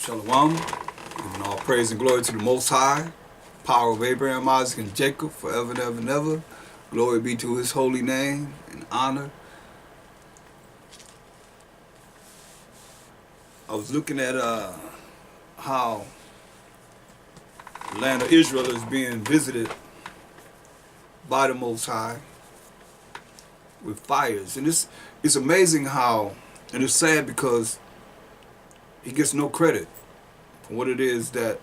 Shalom, giving all praise and glory to the Most High, power of Abraham, Isaac, and Jacob, forever and ever and ever. Glory be to His holy name and honor. I was looking at how the land of Israel is being visited by the Most High with fires, and it's amazing how, and it's sad because he gets no credit for what it is that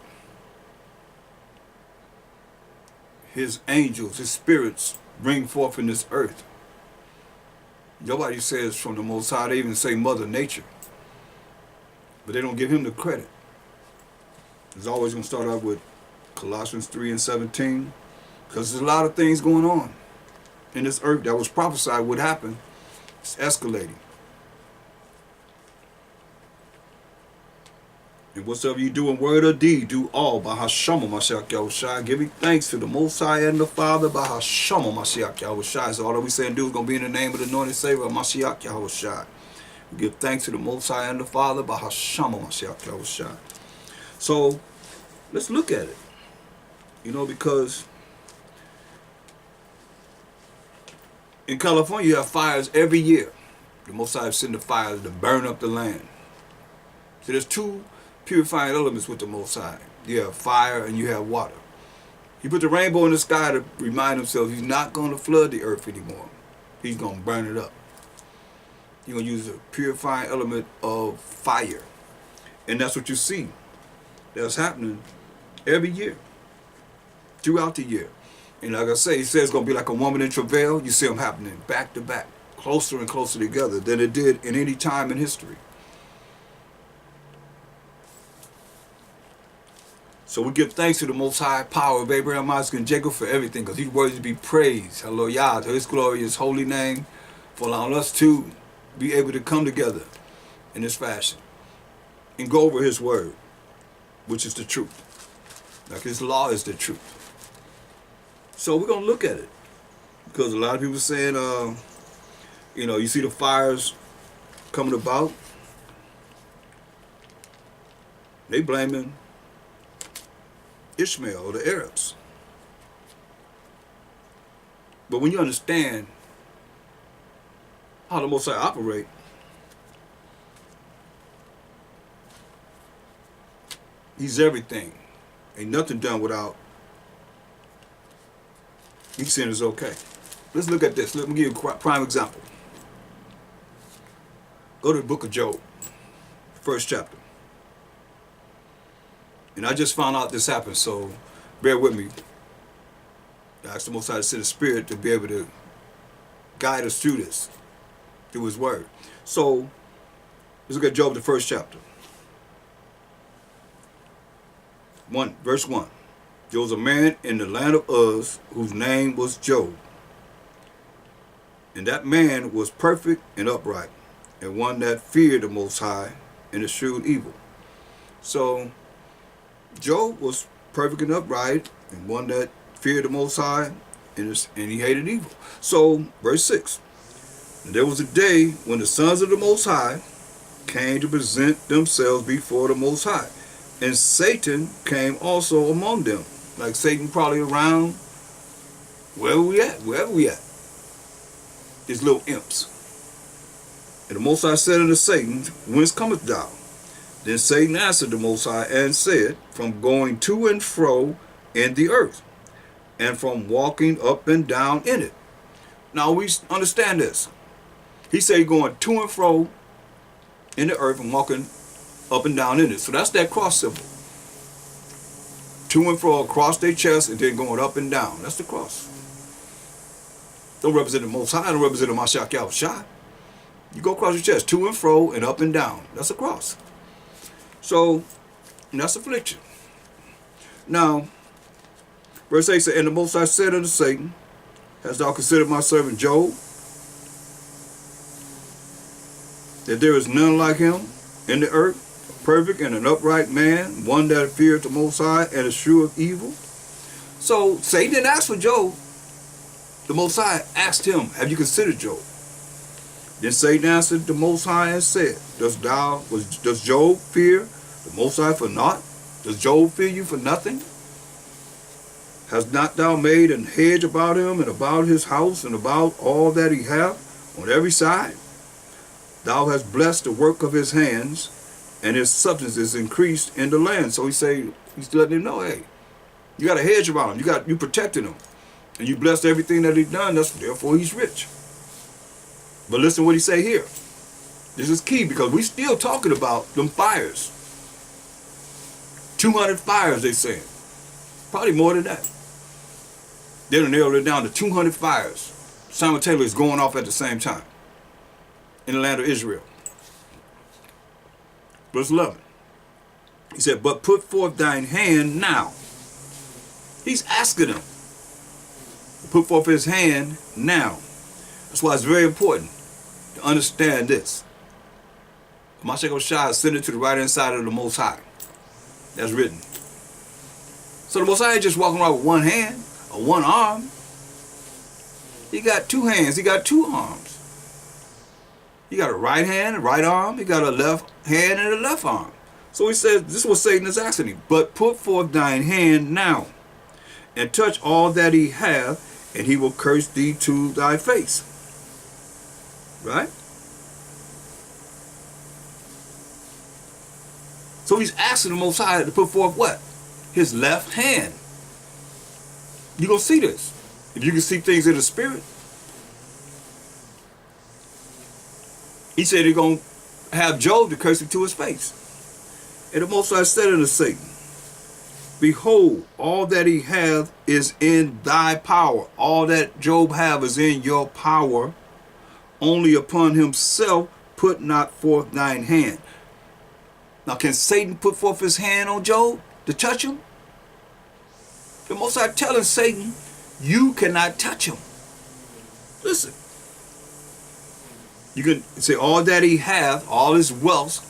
his angels, his spirits bring forth in this earth. Nobody says from the Most High. They even say Mother Nature, but they don't give him the credit. It's always going to start out with Colossians 3:17, because there's a lot of things going on in this earth that was prophesied would happen. It's escalating. And whatsoever you do in word or deed, do all by Hashem Mashiach Yahushua, giving thanks to the Most High and the Father by Hashem Mashiach Yahushua. So all that we say and do is going to be in the name of the anointed Savior, Mashiach Yahushua. We give thanks to the Most High and the Father by Hashem Mashiach Yahushua. So let's look at it. Because in California you have fires every year. The Most High is sending the fires to burn up the land. So there's two purifying elements with the Most High. You have fire and you have water. He put the rainbow in the sky to remind himself he's not going to flood the earth anymore. He's going to burn it up. He's going to use a purifying element of fire. And that's what you see that's happening every year, throughout the year. And like I say, he says it's going to be like a woman in travail. You see them happening back to back, closer and closer together than it did in any time in history. So we give thanks to the Most High, power of Abraham, Isaac, and Jacob for everything, because he's worthy to be praised. Hallelujah, to his glorious holy name, for allowing us to be able to come together in this fashion and go over his word, which is the truth. Like his law is the truth. So we're going to look at it, because a lot of people are saying, you see the fires coming about. They blaming Ishmael or the Arabs. But when you understand how the Most High operate, he's everything. Ain't nothing done without he saying it's okay. Let's look at this. Let me give you a prime example. Go to the book of Job, first chapter. And I just found out this happened, so bear with me. I asked the Most High to send a spirit to be able to guide us through this, through his word. So let's look at Job, the first chapter. Verse 1. There was a man in the land of Uz whose name was Job. And that man was perfect and upright, and one that feared the Most High and eschewed evil. So Job was perfect and upright, and one that feared the Most High, and he hated evil. So, verse 6. And there was a day when the sons of the Most High came to present themselves before the Most High, and Satan came also among them. Like Satan probably around wherever we at. His little imps. And the Most High said unto Satan, Whence comest thou? Then Satan answered the Most High and said, From going to and fro in the earth, and from walking up and down in it. Now we understand this. He said going to and fro in the earth and walking up and down in it. So that's that cross symbol. To and fro across their chest and then going up and down. That's the cross. Don't represent the Most High, don't represent the Mashiach Yahushua. You go across your chest, to and fro and up and down. That's a cross. So, that's affliction. Now, verse 8 says, And the Most High said unto Satan, Hast thou considered my servant Job, that there is none like him in the earth, a perfect and an upright man, one that feareth the Most High and escheweth evil? So, Satan didn't ask for Job. The Most High asked him, Have you considered Job? Then Satan answered the Most High and said, Does Job fear the Most High for naught? Does Job fear you for nothing? Has not thou made an hedge about him and about his house and about all that he hath on every side? Thou hast blessed the work of his hands, and his substance is increased in the land. So he's letting him know, hey, you got a hedge around him. You protected him. And you blessed everything that he's done. Therefore he's rich. But listen what he say here. This is key because we still talking about them fires. 200 fires, they saying. Probably more than that. They'll narrow it down to 200 fires simultaneously going off at the same time in the land of Israel. Verse 11. He said, but put forth thine hand now. He's asking him. Put forth his hand now. That's why it's very important to understand this. Mashiach Shah ascended to the right hand side of the Most High. That's written. So the Most High ain't just walking around with one hand or one arm. He got two hands. He got two arms. He got a right hand, a right arm. He got a left hand and a left arm. So he says, this is what Satan is asking him. But put forth thine hand now, and touch all that he hath, and he will curse thee to thy face. Right? So he's asking the Most High to put forth what? His left hand. You're going to see this. If you can see things in the spirit. He said he's going to have Job to curse him to his face. And the Most High said unto Satan, behold, all that he hath is in thy power. All that Job have is in your power. Only upon himself put not forth thine hand. Now, can Satan put forth his hand on Job to touch him? The Most High telling Satan, you cannot touch him. Listen. You can say all that he hath, all his wealth,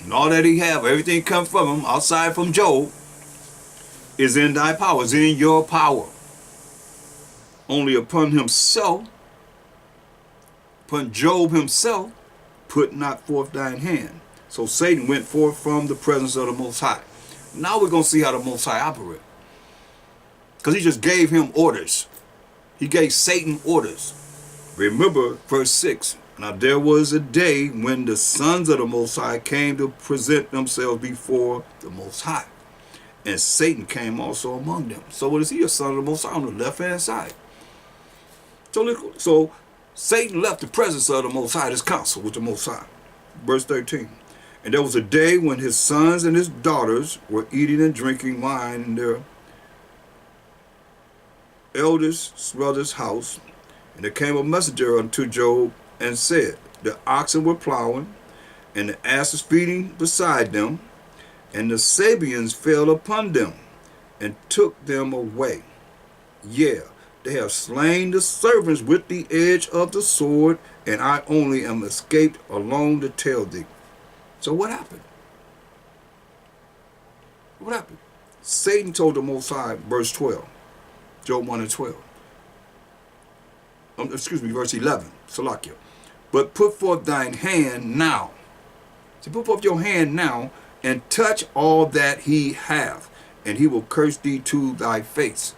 and all that he have, everything come from him, outside from Job, is in thy power, is in your power. Only upon himself, upon Job himself, put not forth thine hand. So Satan went forth from the presence of the Most High. Now we're going to see how the Most High operate. Because he just gave him orders. He gave Satan orders. Remember verse 6. Now there was a day when the sons of the Most High came to present themselves before the Most High. And Satan came also among them. So what is he? A son of the Most High on the left-hand side. So Satan left the presence of the Most High, this council with the Most High. Verse 13. And there was a day when his sons and his daughters were eating and drinking wine in their eldest brother's house. And there came a messenger unto Job and said, the oxen were plowing, and the asses feeding beside them, and the Sabeans fell upon them, and took them away. Yeah, they have slain the servants with the edge of the sword, and I only am escaped alone to tell thee. So what happened? What happened? Satan told the Most High, verse 12, Job 1 and 12. Verse 11, Salakia. But put forth thine hand now. So put forth your hand now, and touch all that he hath, and he will curse thee to thy face.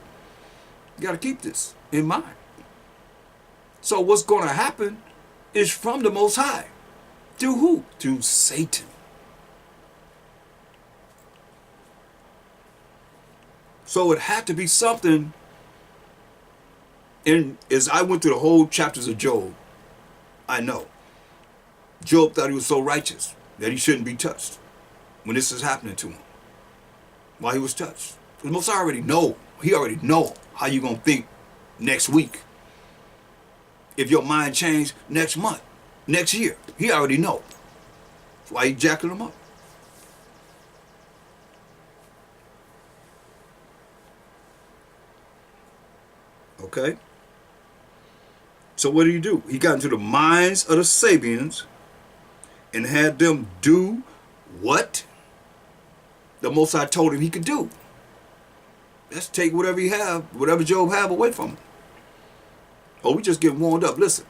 You got to keep this in mind. So what's going to happen is from the Most High. To who? To Satan. So it had to be something. And as I went through the whole chapters of Job, I know Job thought he was so righteous that he shouldn't be touched when this is happening to him. Why he was touched? Because Most High already know. He already know how you gonna think next week. If your mind changed next month, next year, he already know. That's why he jacking them up. Okay. So what did he do? He got into the minds of the Sabeans and had them do what the Most High told him he could do. Let's take whatever he have, whatever Job have, away from him. Oh, we just get warmed up. Listen.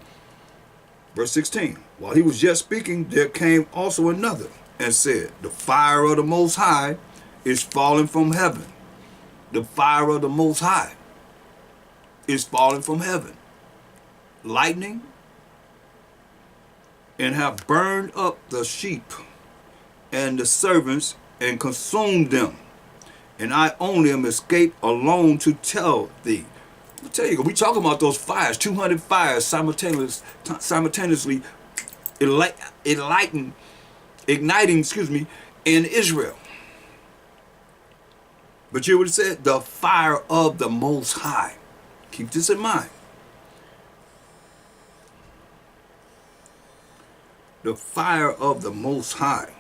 Verse 16. While he was yet speaking, there came also another and said, the fire of the Most High is falling from heaven. The fire of the Most High is falling from heaven. Lightning, and have burned up the sheep and the servants and consumed them. And I only am escaped alone to tell thee. I tell you, we talking about those fires, 200 fires simultaneously igniting, in Israel. But you would have said, the fire of the Most High. Keep this in mind. The fire of the Most High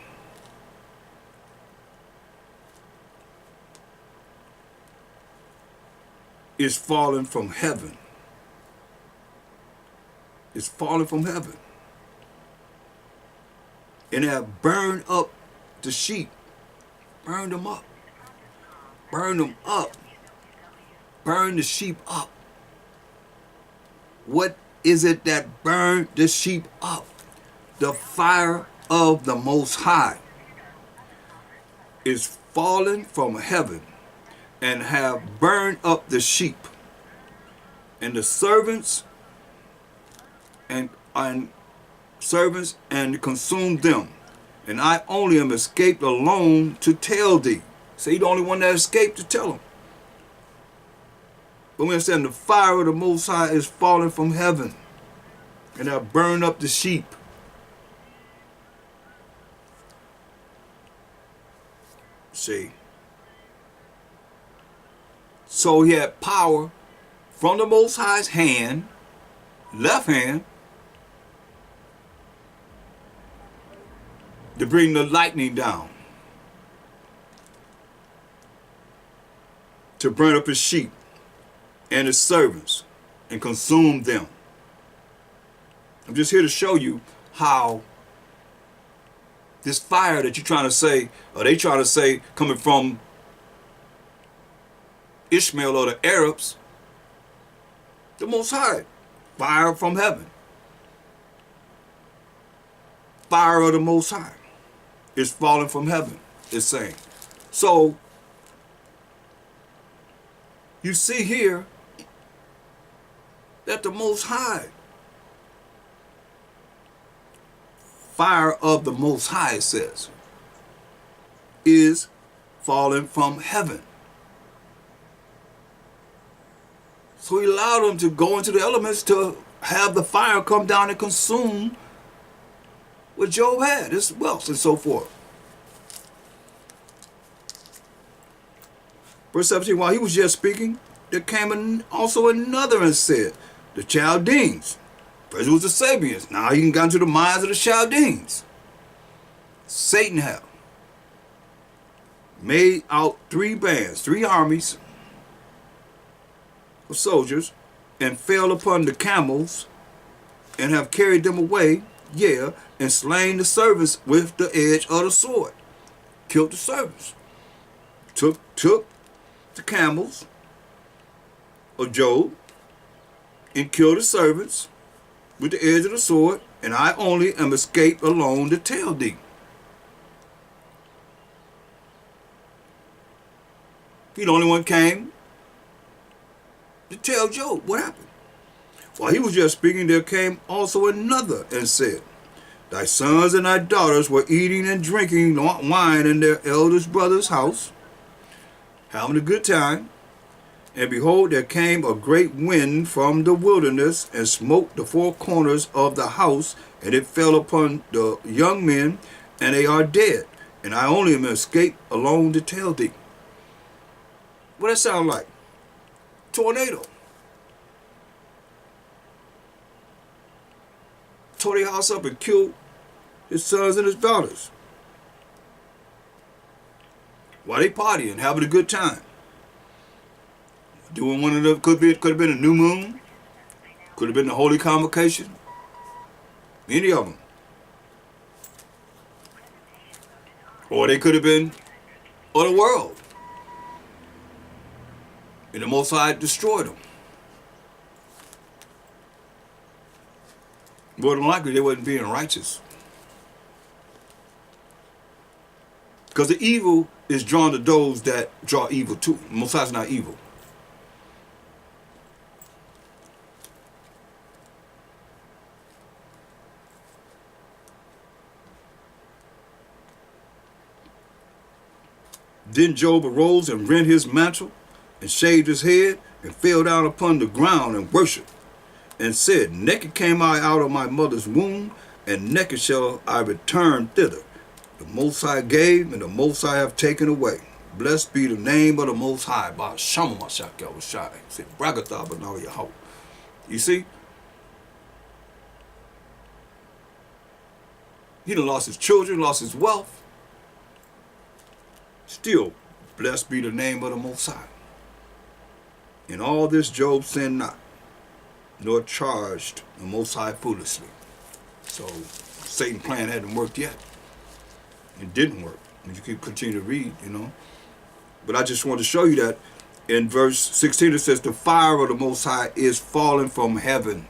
is falling from heaven. It's falling from heaven. And have burned up the sheep. Burned them up. Burn them up. Burn the sheep up. What is it that burned the sheep up? The fire of the Most High is fallen from heaven and have burned up the sheep and the servants and consumed them. And I only am escaped alone to tell thee. So he's the only one that escaped to tell him. But when it said the fire of the Most High is falling from heaven and have burned up the sheep. See. So he had power from the Most High's hand, left hand, to bring the lightning down, to burn up his sheep and his servants and consume them. I'm just here to show you how this fire that you're trying to say, or they trying to say, coming from Ishmael or the Arabs, the Most High, fire from heaven. Fire of the Most High is falling from heaven, it's saying. So, you see here that the Most High, fire of the Most High, it says, is falling from heaven. So he allowed them to go into the elements to have the fire come down and consume what Job had, his wealth and so forth. Verse 17, while he was yet speaking, there came also another and said, the Chaldeans. First it was the Sabians. Now he got into the minds of the Chaldeans. Satan had made out 3 bands, 3 armies of soldiers, and fell upon the camels and have carried them away, and slain the servants with the edge of the sword. Killed the servants. Took the camels of Job and killed the servants with the edge of the sword, and I only am escaped alone to tell thee. He the only one came to tell Job what happened. While he was just speaking, there came also another and said, thy sons and thy daughters were eating and drinking wine in their eldest brother's house, having a good time. And behold, there came a great wind from the wilderness and smote the 4 corners of the house, and it fell upon the young men, and they are dead. And I only am escaped alone to tell thee. What that sound like? Tornado. Tore their house up and killed his sons and his daughters while they partying, having a good time. Doing one of them, could have been a new moon, could have been the Holy Convocation, any of them. Or they could have been of the world. And the Most High destroyed them. More than likely, they wasn't being righteous. Because the evil is drawn to those that draw evil too. Most High is not evil. Then Job arose and rent his mantle and shaved his head and fell down upon the ground and worshipped and said, naked came I out of my mother's womb, and naked shall I return thither. The Most High gave, and the Most High have taken away. Blessed be the name of the Most High. By Shama Mashak Yahushai. Said Bragatha B'Naw Yahweh. You see? He done lost his children, lost his wealth. Still, blessed be the name of the Most High. In all this Job sinned not, nor charged the Most High foolishly. So Satan's plan hadn't worked yet. It didn't work. And you can continue to read, you know. But I just want to show you that in verse 16 it says, the fire of the Most High is falling from heaven.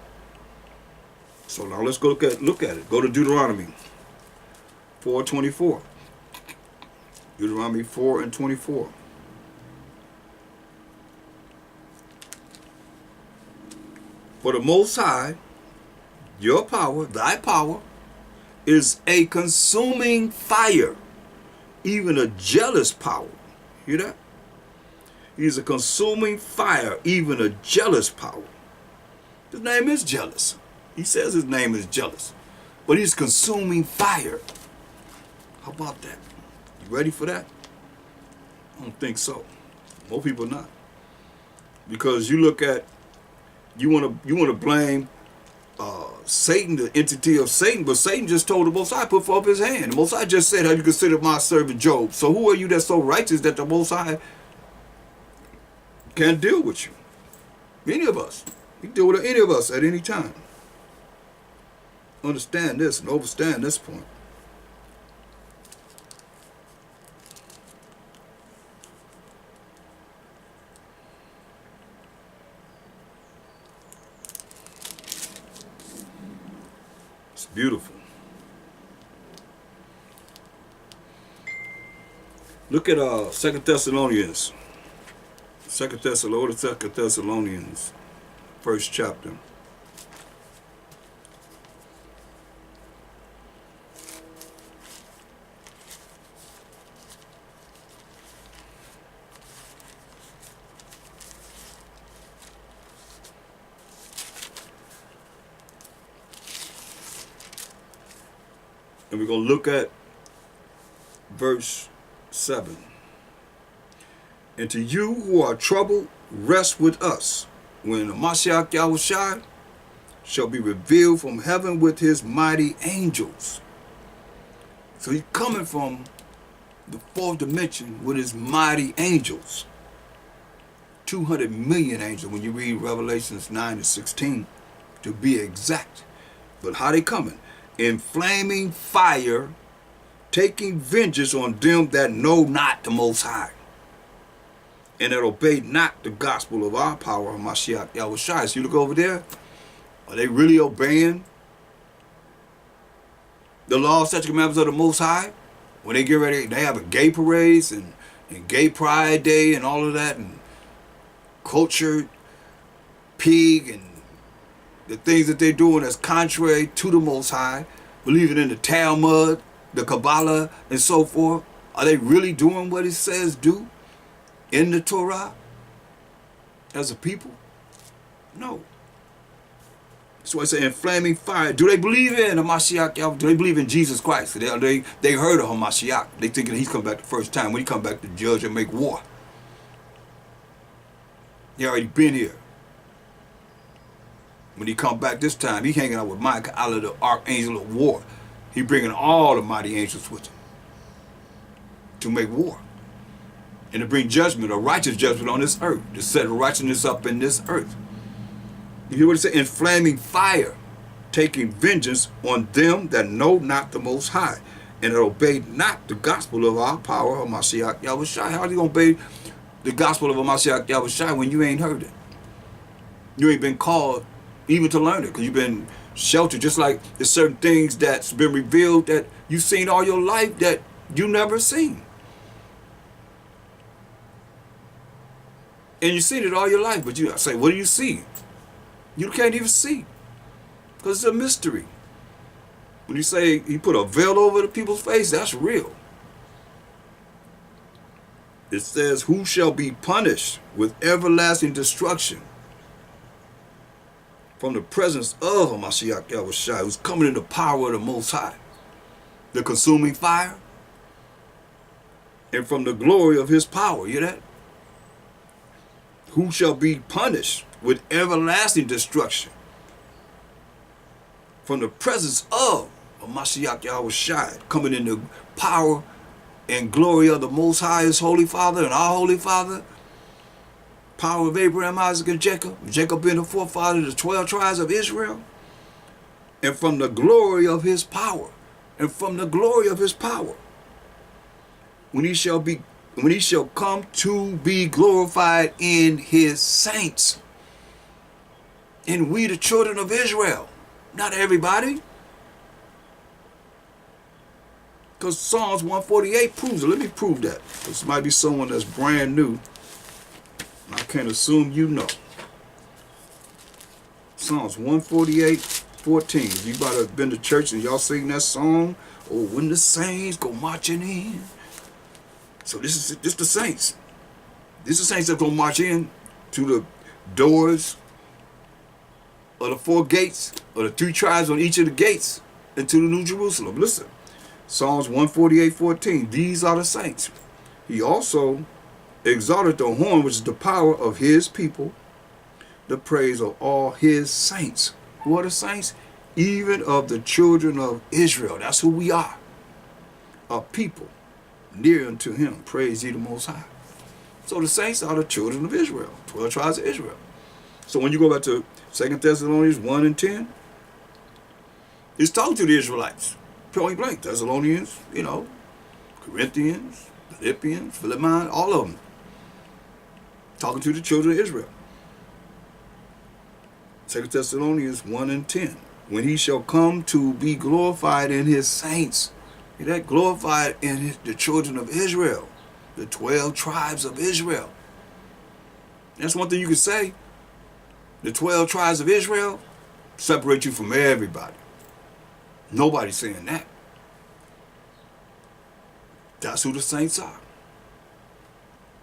So now let's go look at it. Go to Deuteronomy 4:24. Deuteronomy 4:24. For the Most High, your power, thy power, is a consuming fire, even a jealous power. Hear that? He's a consuming fire, even a jealous power. His name is jealous. He says his name is jealous. But he's consuming fire. How about that? You ready for that? I don't think so. Most people not. Because you look at, you want to blame Satan, the entity of Satan, but Satan just told the Most High, put forth his hand. The Most High just said, have you considered my servant Job? So who are you that's so righteous that the Most High can't deal with you? Any of us. He can deal with any of us at any time. Understand this and understand this point. It's beautiful. Look at 2 Thessalonians. 2 Thessalonians, first chapter. And we're going to look at verse 7. And to you who are troubled, rest with us, when the Mashiach Yahushai shall be revealed from heaven with his mighty angels. So he's coming from the fourth dimension with his mighty angels. 200 million angels when you read Revelations 9-16, to be exact. But how they coming? In flaming fire, taking vengeance on them that know not the Most High, and that obey not the gospel of our power, Mashiach Yahushai. So you look over there, are they really obeying the law, statutes, commandments of the Most High? When they get ready, they have a gay parades and gay pride day and all of that, and cultured pig and the things that they're doing that's contrary to the Most High, believing in the Talmud, the Kabbalah, and so forth. Are they really doing what it says do in the Torah as a people? No. That's why I say in flaming fire. Do they believe in the Mashiach? Do they believe in Jesus Christ? They heard of Hamashiach. They thinking he's come back the first time when he come back to judge and make war. He already been here. When he come back this time, he hanging out with Michael, the archangel of war. He bringing all the mighty angels with him to make war and to bring judgment, a righteous judgment on this earth, to set righteousness up in this earth. You hear what it says? In flaming fire, taking vengeance on them that know not the Most High, and that obey not the gospel of our power, of Mashiach Yahushai. How are you going to obey the gospel of Mashiach Yahushai when you ain't heard it? You ain't been called even to learn it, because you've been sheltered. Just like there's certain things that's been revealed that you've seen all your life that you never seen. And you've seen it all your life, but you say, what do you see? You can't even see, because it's a mystery. When you say he put a veil over the people's face, that's real. It says, who shall be punished with everlasting destruction from the presence of Mashiach Yahushua, who's coming in the power of the Most High, the consuming fire, and from the glory of his power. You hear that? Who shall be punished with everlasting destruction from the presence of Mashiach Yahushua, coming in the power and glory of the Most High, his Holy Father and our Holy Father, power of Abraham, Isaac, and Jacob, Jacob being the forefather of the 12 tribes of Israel, and from the glory of his power, and from the glory of his power, when he shall come to be glorified in his saints. And we, the children of Israel, not everybody. Because Psalms 148 proves it. Let me prove that. This might be someone that's brand new. I can't assume you know. Psalms 148:14. You might have been to church and y'all sing that song. Oh, when the saints go marching in. So this is the saints. This is the saints that go march in to the doors of the 4 gates, or the 3 tribes on each of the gates, into the New Jerusalem. Listen, Psalms 148:14. These are the saints. He also exalted the horn, which is the power of his people, the praise of all his saints. Who are the saints? Even of the children of Israel. That's who we are. A people near unto him. Praise ye the Most High. So the saints are the children of Israel, 12 tribes of Israel. So when you go back to 2 Thessalonians 1:10, it's talking to the Israelites. Point blank. Thessalonians, Corinthians, Philippians, Philemon, all of them. Talking to the children of Israel. 2 Thessalonians 1:10. When he shall come to be glorified in his saints. That glorified in the children of Israel, the 12 tribes of Israel. That's one thing you can say. The 12 tribes of Israel separate you from everybody. Nobody's saying that. That's who the saints are.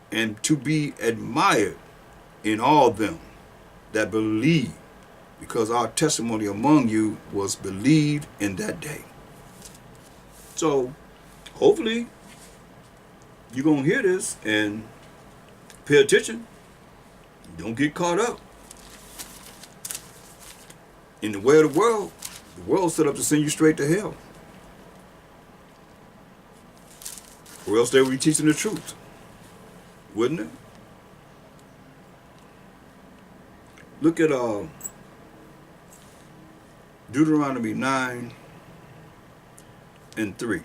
And to be admired in all them that believe, because our testimony among you was believed in that day. So, hopefully, you're going to hear this and pay attention. Don't get caught up in the way of the world. The world's set up to send you straight to hell. Or else they would be teaching the truth. Wouldn't it? Look at Deuteronomy 9:3.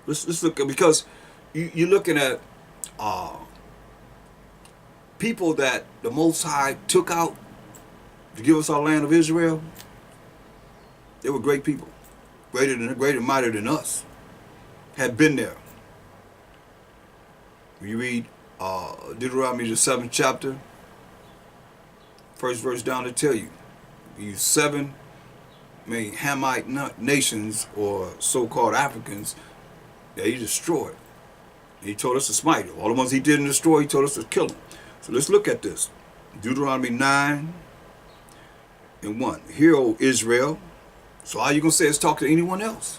Let's look, because you're looking at people that the Most High took out to give us our land of Israel. They were great people, greater and mightier than us. Had been there. When you read Deuteronomy the 7th chapter, first verse down to tell you, these 7 Hamite nations, or so-called Africans, that he destroyed. He told us to smite them. All the ones he didn't destroy, he told us to kill them. So let's look at this. Deuteronomy 9:1. Hear, O Israel. So how you going to say it's talking to anyone else?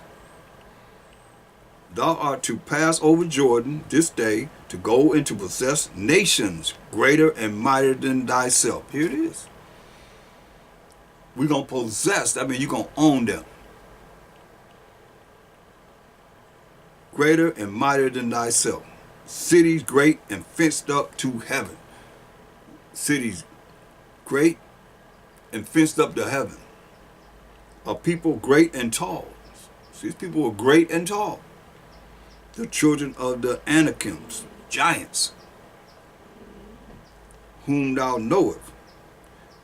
Thou art to pass over Jordan this day to go and to possess nations greater and mightier than thyself. Here it is. We're going to possess. That means you're going to own them. Greater and mightier than thyself. Cities great and fenced up to heaven. Cities great and fenced up to heaven. A people great and tall. So these people were great and tall. The children of the Anakims, giants, whom thou knowest,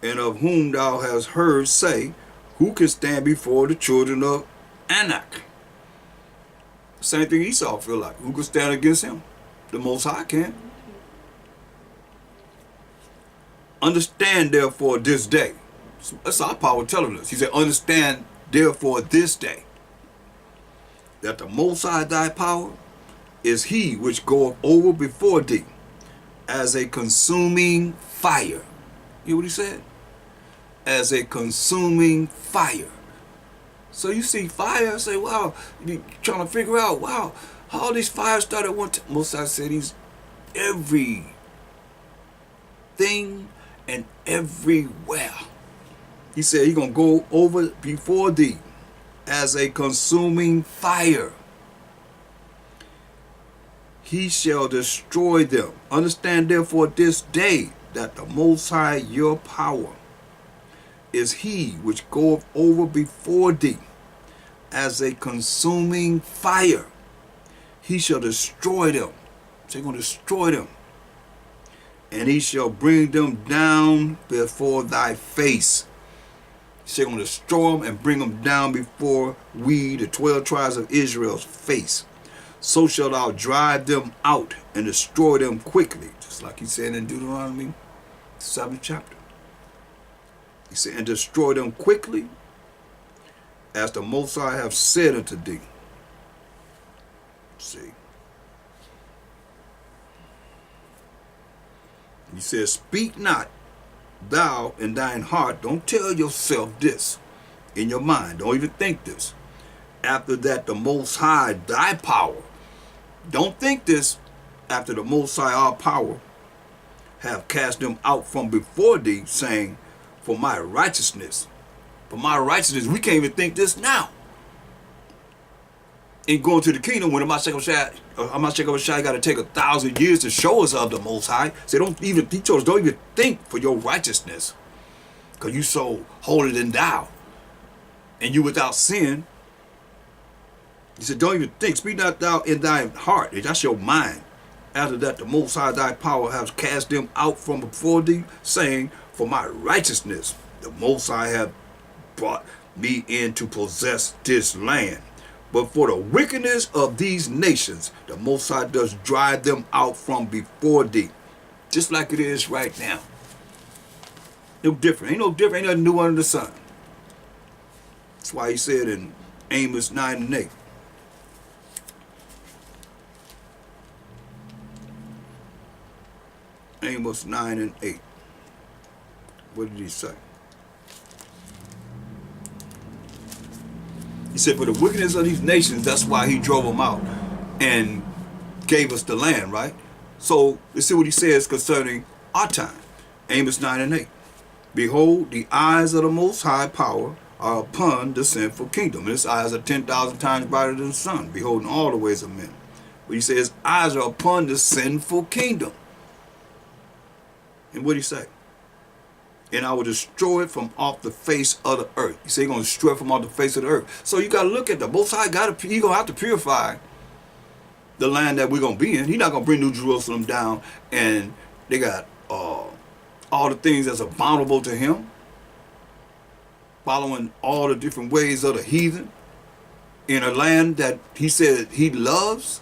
and of whom thou hast heard say, who can stand before the children of Anak? Same thing Esau feel like. Who can stand against him? The Most High can. Understand therefore this day. That's our power telling us. He said, understand therefore this day, that the Most High thy power is he which goeth over before thee as a consuming fire. You hear what he said? As a consuming fire. So you see fire, say, wow, you trying to figure out, wow, how all these fires started one time. Most High said he's everything and everywhere. He said he's going to go over before thee as a consuming fire. He shall destroy them. Understand therefore this day that the Most High your power is he which goeth over before thee as a consuming fire. He shall destroy them. So he's going to destroy them. And he shall bring them down before thy face. He's going to destroy them and bring them down before we, the 12 tribes of Israel's face. So shalt thou drive them out and destroy them quickly. Just like he said in Deuteronomy 7th chapter. He said, and destroy them quickly, as the Most High have said unto thee. See. He says, speak not thou in thine heart. Don't tell yourself this in your mind. Don't even think this. After that, the Most High, thy power. Don't think this after the Most High, our power, have cast them out from before thee, saying, for my righteousness. For my righteousness, we can't even think this now. In going to the kingdom, when Hamashiach got to take 1,000 years to show us of the Most High. So don't even, he told us, don't even think for your righteousness. Because you so holy and thou. And you without sin. He said, don't even think. Speak not thou in thy heart. That's your mind. After that, the Most High thy power has cast them out from before thee, saying, for my righteousness, the Most High have brought me in to possess this land. But for the wickedness of these nations, the Most High does drive them out from before thee. Just like it is right now. No different. Ain't no different. Ain't nothing new under the sun. That's why he said in Amos 9 and 8. Amos 9 and 8. What did he say? He said, for the wickedness of these nations, that's why he drove them out and gave us the land, right? So let's see what he says concerning our time. Amos 9 and 8. Behold, the eyes of the Most High power are upon the sinful kingdom. And his eyes are 10,000 times brighter than the sun, beholding all the ways of men. But he says, eyes are upon the sinful kingdom. And what did he say? And I will destroy it from off the face of the earth. He said he's going to destroy it from off the face of the earth. So you got to look at the Most High. He's going to have to purify the land that we're going to be in. He's not going to bring New Jerusalem down and they got all the things that's abominable to him. Following all the different ways of the heathen in a land that he said he loves.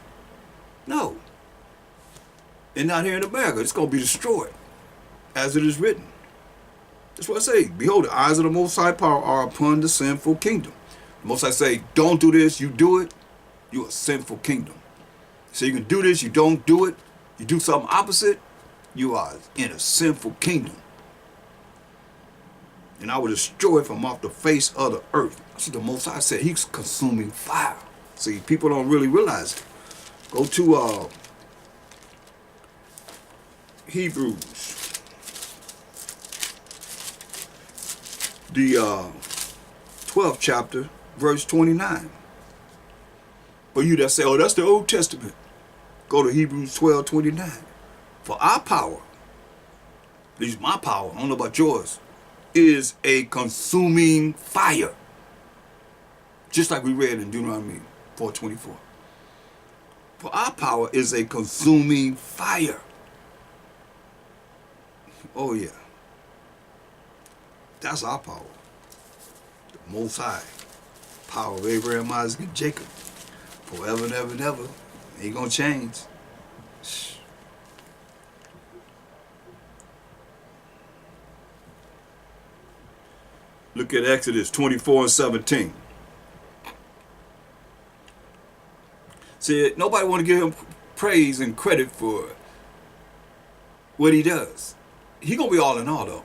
No. And not here in America. It's going to be destroyed as it is written. That's what I say. Behold, the eyes of the Most High power are upon the sinful kingdom. The Most High say, don't do this, you do it, you're a sinful kingdom. So you can do this, you don't do it, you do something opposite, you are in a sinful kingdom. And I will destroy it from off the face of the earth. That's what the Most High said. He's consuming fire. See, people don't really realize it. Go to Hebrews. The 12th chapter, verse 29. For you that say, oh, that's the Old Testament, go to Hebrews 12:29. For our power, at least my power, I don't know about yours, is a consuming fire. Just like we read in Deuteronomy 4:24. For our power is a consuming fire. Oh yeah. That's our power. The Most High. Power of Abraham, Isaac, and Jacob. Forever and ever and ever. Ain't gonna change. Look at Exodus 24 and 17. See, nobody want to give him praise and credit for what he does. He gonna be all in all though.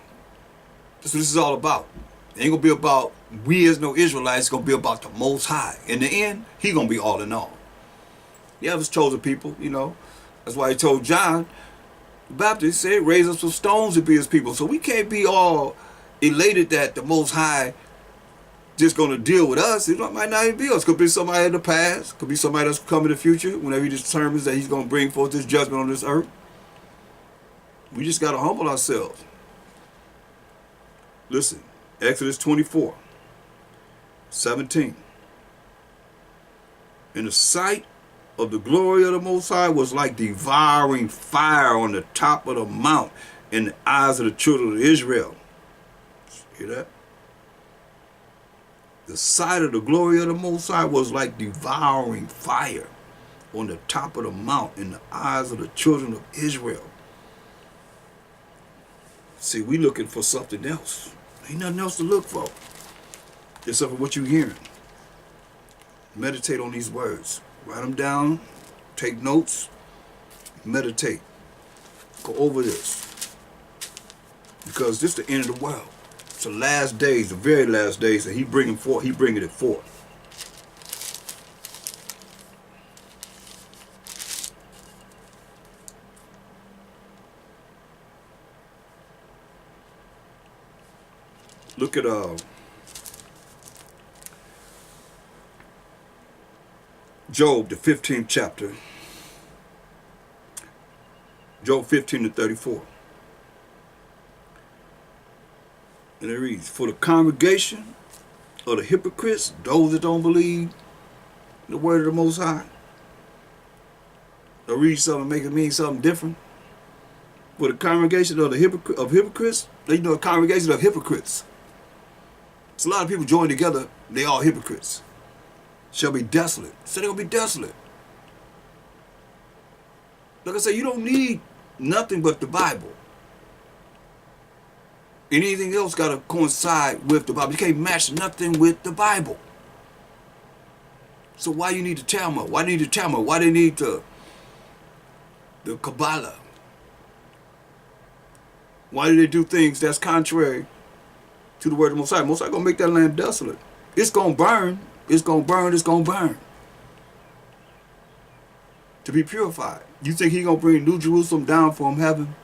That's what this is all about. It ain't gonna be about we as no Israelites. It's gonna be about the Most High. In the end, he gonna be all in all. Yeah, his chosen people, you know. That's why he told John the Baptist, said, raise up some stones to be his people. So we can't be all elated that the Most High just going to deal with us. It might not even be us. Could be somebody in the past. Could be somebody that's come in the future whenever he determines that he's going to bring forth this judgment on this earth. We just got to humble ourselves. Listen, Exodus 24, 17. In the sight of the glory of the Most High was like devouring fire on the top of the mount in the eyes of the children of Israel. Hear that? The sight of the glory of the Most High was like devouring fire on the top of the mount in the eyes of the children of Israel. See, we looking for something else. Ain't nothing else to look for. Except for what you're hearing. Meditate on these words. Write them down. Take notes. Meditate. Go over this. Because this is the end of the world. It's the last days, the very last days that he bringing it forth. Look at Job, the 15th chapter. Job 15 to 34. And it reads, for the congregation of the hypocrites, those that don't believe the word of the Most High, they'll read something and make it mean something different. For the congregation of the hypocrites, you know, a congregation of hypocrites. It's a lot of people joined together, they all hypocrites. Shall be desolate. So they're going to be desolate. Like I said, you don't need nothing but the Bible. Anything else got to coincide with the Bible. You can't match nothing with the Bible. So why you need the Talmud? Why do you need the Talmud? Why do you need the Kabbalah? Why do they do things that's contrary to the word of the Most High? Most High going to make that land desolate. It's going to burn. It's going to burn. It's going to burn. To be purified. You think he going to bring New Jerusalem down from heaven?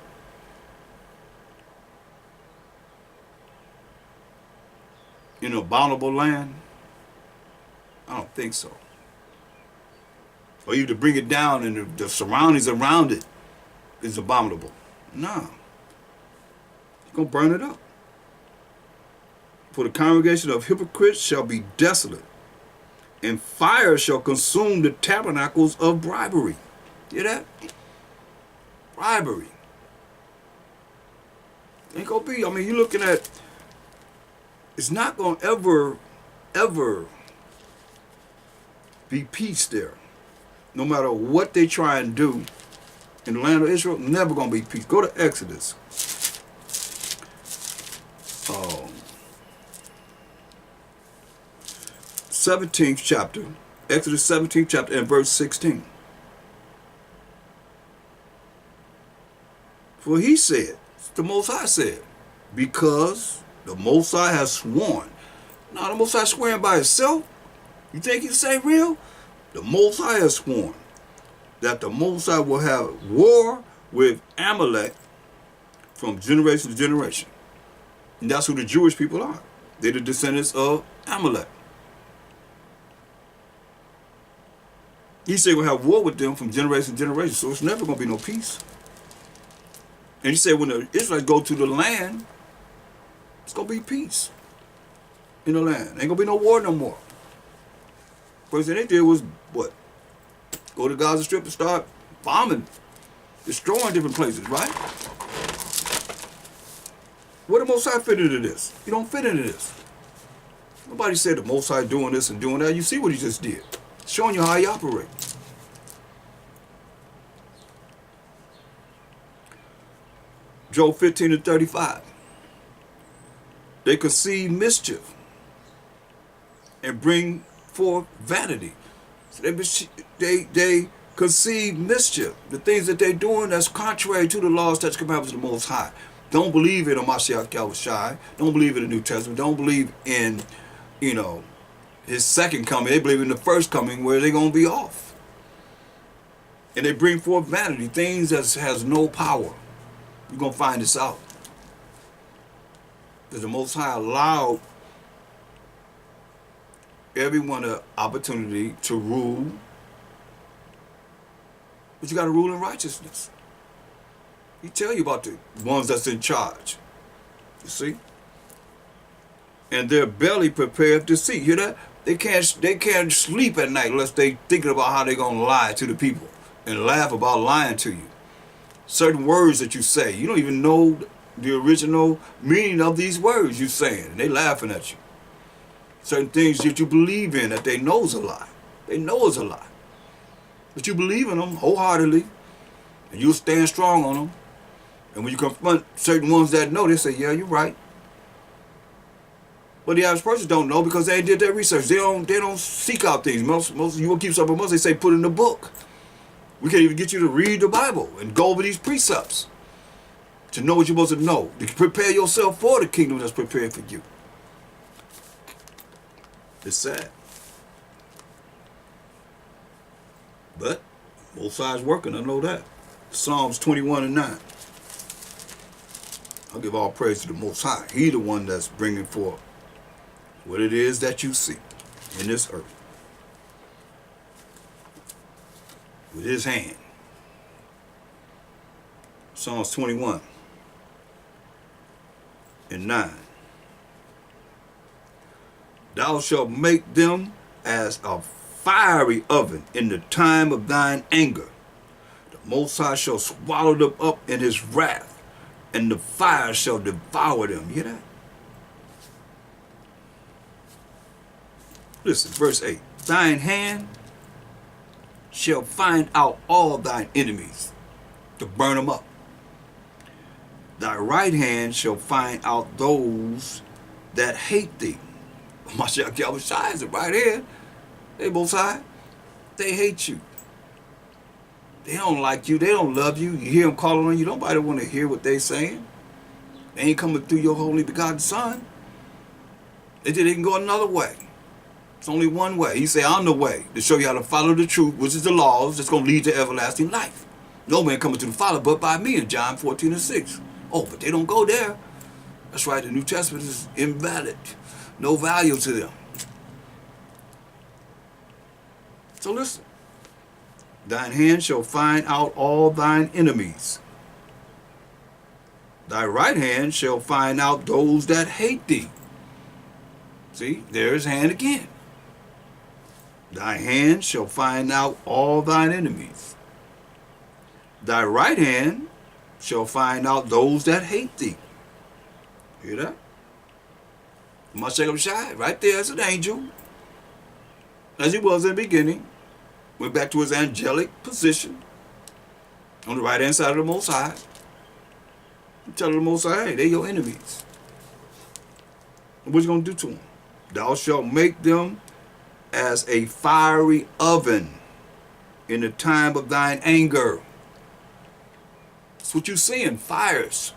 In an abominable land? I don't think so. Or you to bring it down and the surroundings around it is abominable. No. He's going to burn it up. For the congregation of hypocrites shall be desolate, and fire shall consume the tabernacles of bribery. Hear that? Bribery. Ain't going to be. I mean, you're looking at, it's not going to ever be peace there. No matter what they try and do in the land of Israel, never going to be peace. Go to Exodus. 17th chapter. Exodus 17th chapter and verse 16. For he said, the Most High said, because the Most High has sworn. Now the Most High swearing by himself. You think he's say real? The Most High has sworn that the Most High will have war with Amalek from generation to generation. And that's who the Jewish people are. They're the descendants of Amalek. He said we'll have war with them from generation to generation, so it's never going to be no peace. And he said when the Israelites go to the land, it's going to be peace in the land. Ain't going to be no war no more. First thing they did was, what? Go to Gaza Strip and start bombing, destroying different places, right? Where the Most High fit into this? You don't fit into this. Nobody said the Most High doing this and doing that. You see what he just did. Showing you how he operates. Job 15:35. They conceive mischief and bring forth vanity. So they conceive mischief. The things that they're doing that's contrary to the laws, statutes, commandments of the Most High. Don't believe in Mashiach Yahushua. Don't believe in the New Testament. Don't believe in, his second coming. They believe in the first coming where they're going to be off. And they bring forth vanity, things that has no power. You're going to find this out. Because the Most High allowed everyone an opportunity to rule. But you got to rule in righteousness. He tell you about the ones that's in charge. You see? And their belly prepared to see. You hear that? They can't sleep at night unless they thinking about how they're going to lie to the people and laugh about lying to you. Certain words that you say, you don't even know the original meaning of these words you're saying, and they laughing at you. Certain things that you believe in that they know is a lie. They know is a lie. But you believe in them wholeheartedly, and you'll stand strong on them. And when you confront certain ones that know, they say, yeah, you're right. But the average person don't know because they ain't did their research. They don't seek out things. Most you will keep something. Most they say put in the book. We can't even get you to read the Bible and go over these precepts to know what you're supposed to know. To prepare yourself for the kingdom that's prepared for you. It's sad. But both sides working, I know that. Psalms 21:9. I'll give all praise to the Most High. He the one that's bringing forth what it is that you see in this earth. With his hand. Psalms 21:9. Thou shalt make them as a fiery oven in the time of thine anger. The Most High shall swallow them up in his wrath, and the fire shall devour them. You hear that? Listen, verse 8. Thine hand shall find out all thine enemies to burn them up. Thy right hand shall find out those that hate thee. Mashiach Yahushua is it right here. They both sides. They hate you. They don't like you. They don't love you. You hear them calling on you. Nobody want to hear what they saying. They ain't coming through your holy begotten Son. They can go another way. It's only one way. He say, I'm the way to show you how to follow the truth, which is the laws that's going to lead to everlasting life. No man coming to the Father but by me in John 14:6. Oh, but they don't go there. That's right. The New Testament is invalid. No value to them. So listen. Thine hand shall find out all thine enemies. Thy right hand shall find out those that hate thee. See, there's hand again. Thy hand shall find out all thine enemies. Thy right hand shall find out those that hate thee. Hear that? Mashiach Shai, right there as an angel, as he was in the beginning, went back to his angelic position on the right hand side of the Most High. Tell the Most High, hey, they're your enemies. And what you going to do to them? Thou shalt make them as a fiery oven in the time of thine anger. That's what you're seeing, fires.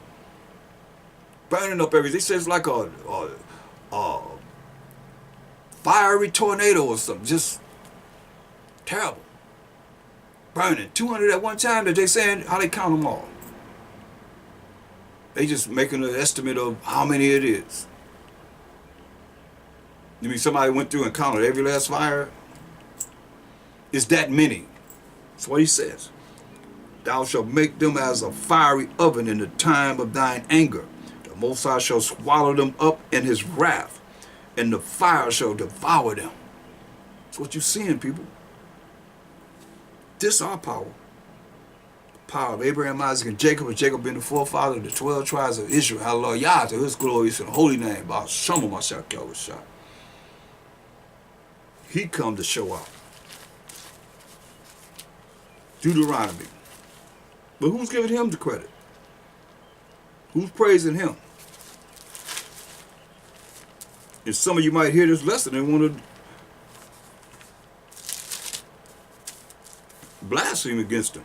Burning up everything. They say it's like a fiery tornado or something. Just terrible. Burning. 200 at one time that they saying, how they count them all. They just making an estimate of how many it is. You mean somebody went through and counted every last fire? It's that many. That's what he says. Thou shalt make them as a fiery oven in the time of thine anger. The Most High shall swallow them up in his wrath, and the fire shall devour them. That's what you're seeing, people. This our power. power of Abraham, Isaac, and Jacob, and Jacob being the forefather of the 12 tribes of Israel. Hallelujah to his glorious and holy name. About Shama Mashak Yahushua. He come to show up. Deuteronomy. But who's giving him the credit? Who's praising him? And some of you might hear this lesson and want to blaspheme against him.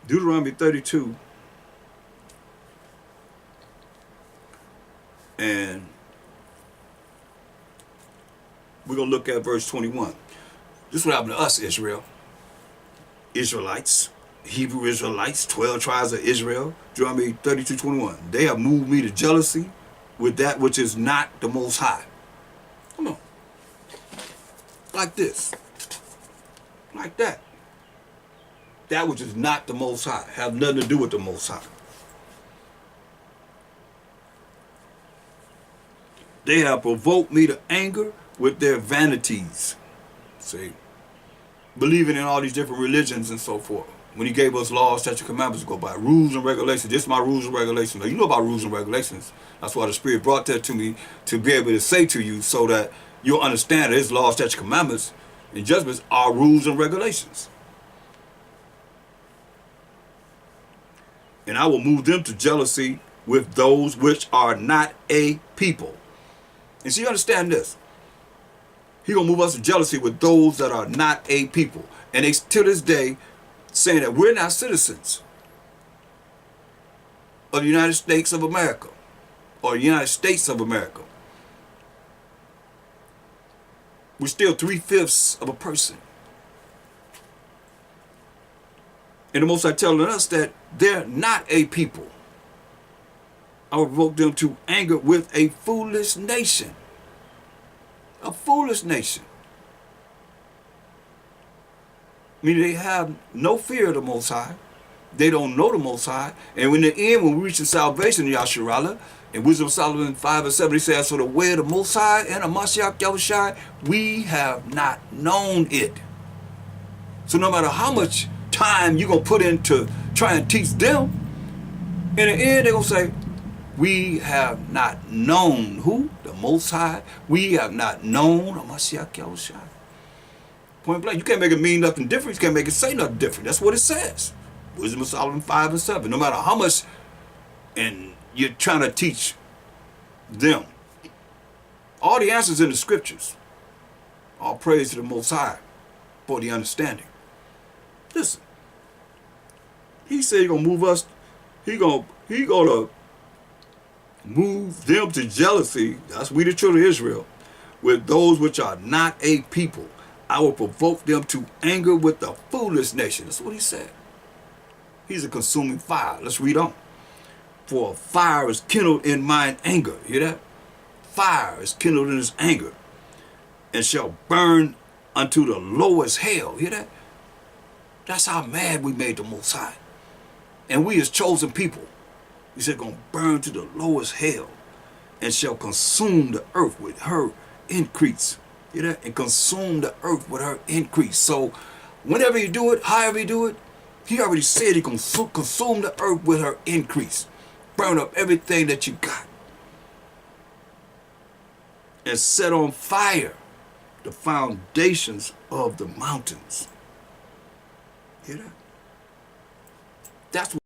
Deuteronomy 32 and we're going to look at verse 21. This is what happened to us, Israel. Israelites, Hebrew Israelites, 12 tribes of Israel. Deuteronomy 32:21. They have moved me to jealousy with that which is not the Most High. Come on. Like this. Like that. That which is not the Most High. Have nothing to do with the Most High. They have provoked me to anger with their vanities. See? Believing in all these different religions and so forth. When he gave us laws, statutes, commandments to go by. Rules and regulations. This is my rules and regulations. Now, you know about rules and regulations. That's why the Spirit brought that to me, to be able to say to you so that you'll understand that his laws, statutes, commandments, and judgments are rules and regulations. And I will move them to jealousy with those which are not a people. And so you understand this. He's going to move us to jealousy with those that are not a people. And they, to this day, saying that we're not citizens of the United States of America or the United States of America. We're still 3/5 of a person. And the Most High telling us that they're not a people. I will provoke them to anger with a foolish nation. A foolish nation. Meaning they have no fear of the Most High. They don't know the Most High. And in the end, when we reach the salvation of Yasharallah, in Wisdom of Solomon 5:7, he says, so the way of the Most High and of Mashiach Yahushua, we have not known it. So no matter how much time you're going to put into trying to teach them, in the end, they're going to say, we have not known who? The Most High. We have not known Mashiach Yahushua. Point blank. You can't make it mean nothing different. You can't make it say nothing different. That's what it says. Wisdom of Solomon 5:7. No matter how much and you're trying to teach them. All the answers in the scriptures. All praise to the Most High for the understanding. Listen. He said he's going to move us. He going to move them to jealousy. That's we the children of Israel. With those which are not a people. I will provoke them to anger with the foolish nation. That's what he said. He's a consuming fire. Let's read on. For a fire is kindled in mine anger. Hear that? Fire is kindled in his anger. And shall burn unto the lowest hell. Hear that? That's how mad we made the Most High. And we as chosen people. He said going to burn to the lowest hell. And shall consume the earth with her increase. You know, and consume the earth with her increase. So whenever you do it, however you do it, he already said he can consume the earth with her increase. Burn up everything that you got. And set on fire the foundations of the mountains. Hear that? That's what